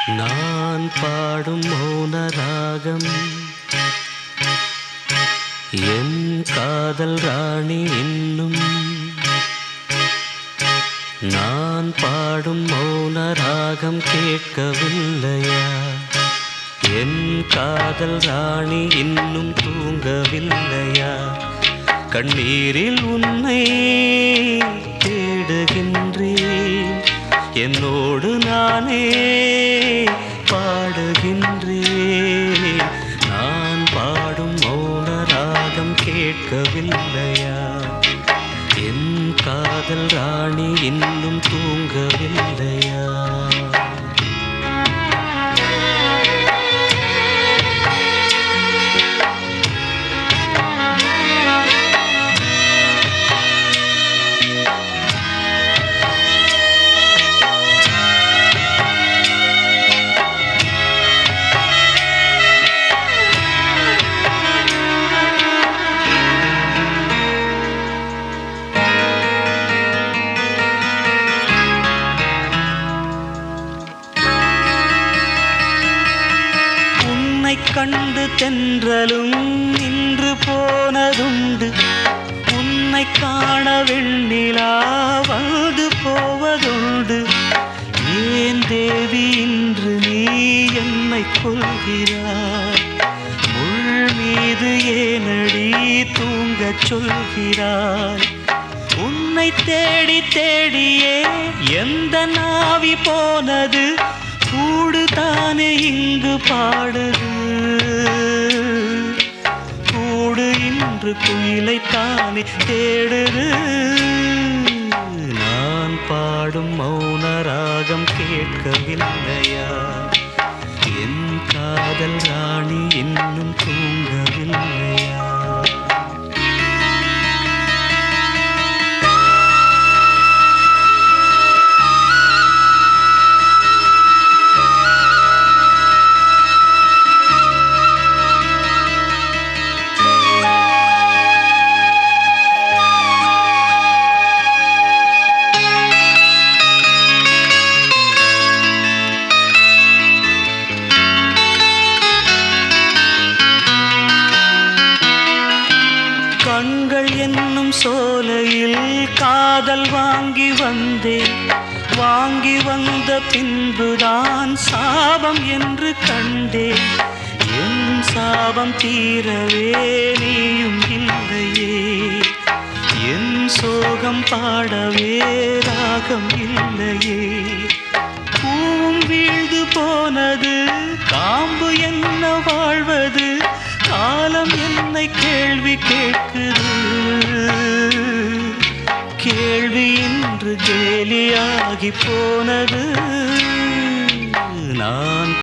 நான் பாடும் மௌன ராகம் என் காதல் ராணி இன்னும். நான் பாடும் மௌன ராகம் கேட்கவில்லையா? என் காதல் ராணி இன்னும் தூங்கவில்லையா? கண்ணீரில் உன்னை தேடுகின்றேன், என்னோடு நானே பாடுகின்றேன். நான் பாடும் மௌன ராகம் கேட்கவில்லையா? என் காதல் ராணி இன்னும் தூங்கவில்லையா? கண்டு தென்றலும் நின்று போனதுண்டு, உன்னை காண வெண்ணிலா வந்து போவதுண்டு. ஏன் தேவி இன்று நீ என்னை கொள்கிறாய்? முள் மீது ஏனடி தூங்கச் சொல்கிறாய்? உன்னை தேடி தேடியே எந்த நாவி போனது? கூடு தானே இங்கு பாடுது, கூடு இன்று குயிலைத்தானே தேடுது. நான் பாடும் மௌன ராகம் கேட்கவில்லையா? என் காதல் ராணி இன்னும் தூங்கவில்லையா? கண்கள் என்னும் சோலையில் காதல் வாங்கி வந்தேன், வாங்கி வந்த பின்புதான் சாபம் என்று கண்டேன். என் சாபம் தீரவே நீயும் இல்லையே, என் சோகம் பாடவே ராகம் இல்லையே. பூவும் வீழ்ந்து போனது, காம்பு என்ன வாழ்வது? காலம் என்னை கேள்வி கேட்குது, கேள்வி இன்று கேலியாகி போனது. நான்